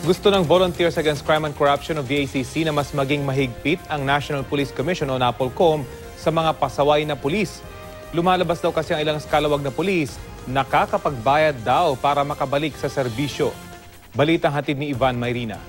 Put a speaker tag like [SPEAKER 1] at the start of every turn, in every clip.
[SPEAKER 1] Gusto ng Volunteers Against Crime and Corruption o VACC na mas maging mahigpit ang National Police Commission o NAPOLCOM sa mga pasaway na pulis. Lumalabas daw kasi ang ilang skalawag na pulis nakakapagbayad daw para makabalik sa serbisyo. Balitang hatid ni Ivan Mayrina.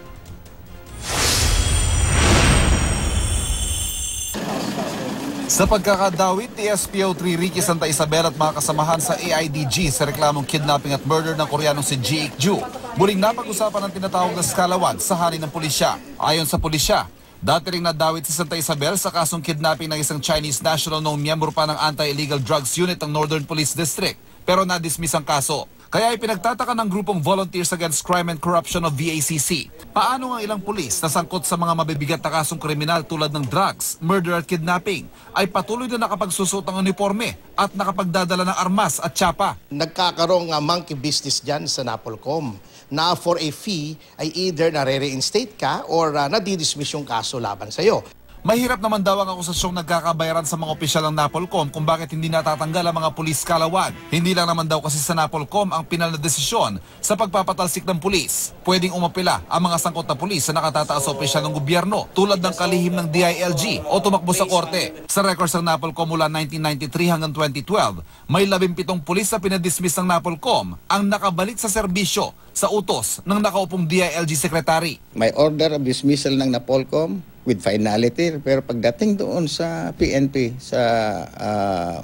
[SPEAKER 2] Sa pagkakadawit ni SPO3 Ricky Santa Isabel at mga kasamahan sa AIDG sa reklamong kidnapping at murder ng Koreanong si Ji Ik-ju, muling napag-usapan ang tinatawag na skalawag sa hanin ng pulisya. Ayon sa pulisya, dati ring nadawit si Santa Isabel sa kasong kidnapping ng isang Chinese national noong miyembro pa ng Anti-Illegal Drugs Unit ng Northern Police District, pero na-dismiss ang kaso. Kaya ipinagtataka ng grupong Volunteers Against Crime and Corruption o VACC, paano ang ilang pulis na sangkot sa mga mabibigat na kasong kriminal tulad ng drugs, murder at kidnapping ay patuloy na nakapagsusot ng uniforme at nakapagdadala ng armas at tsapa.
[SPEAKER 3] Nagkakaroong monkey business dyan sa NAPOLCOM na for a fee ay either nare-reinstate ka or nadidismiss yung kaso laban sa'yo.
[SPEAKER 2] Mahirap naman daw ang akusasyong nagkakabayaran sa mga opisyal ng NAPOLCOM kung bakit hindi natatanggal ang mga pulis kalawag. Hindi lang naman daw kasi sa NAPOLCOM ang pinal na desisyon sa pagpapatalsik ng pulis. Pwedeng umapila ang mga sangkot na pulis sa nakatataas sa opisyal ng gobyerno tulad ng kalihim ng DILG o tumakbo sa korte. Sa records ng NAPOLCOM mula 1993 hanggang 2012, may 17 pulis na pinadismiss ng NAPOLCOM ang nakabalik sa serbisyo sa utos ng nakaupong DILG secretary.
[SPEAKER 4] May order of dismissal ng NAPOLCOM with finality, pero pagdating doon sa PNP, sa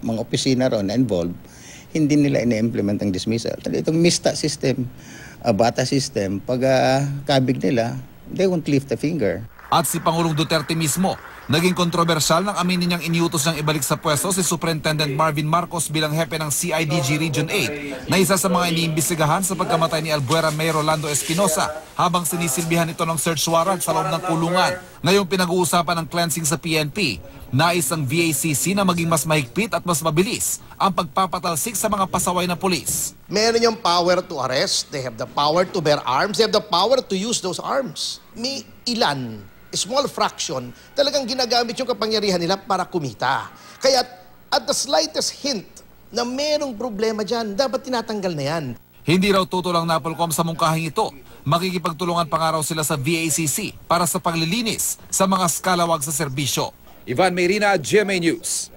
[SPEAKER 4] mga opisina ron na involved, hindi nila ina-implement ang dismissal. Itong MISTA system, BATA system, pag kabig nila, they won't lift a finger.
[SPEAKER 2] At si Pangulong Duterte mismo, naging kontrobersyal nang aminin niyang iniutos niyang ibalik sa pwesto si Superintendent Marvin Marcos bilang hepe ng CIDG Region 8 na isa sa mga iniimbestigahan sa pagkamatay ni Albuera Mayor Rolando Espinosa habang sinisilbihan ito ng search warrant sa loob ng kulungan. Ngayong pinag-uusapan ng cleansing sa PNP, nais ang VACC na maging mas mahigpit at mas mabilis ang pagpapatalsik sa mga pasaway na pulis.
[SPEAKER 3] Meron yung power to arrest, they have the power to bear arms, they have the power to use those arms. May ilan, small fraction, talagang ginagamit yung kapangyarihan nila para kumita. Kaya at the slightest hint na merong problema dyan, dapat tinatanggal na yan.
[SPEAKER 2] Hindi raw tutulang NAPOLCOM sa mungkahing ito. Makikipagtulungan pa nga raw sila sa VACC para sa paglilinis sa mga skalawag sa serbisyo.
[SPEAKER 5] Ivan Mayrina, GMA News.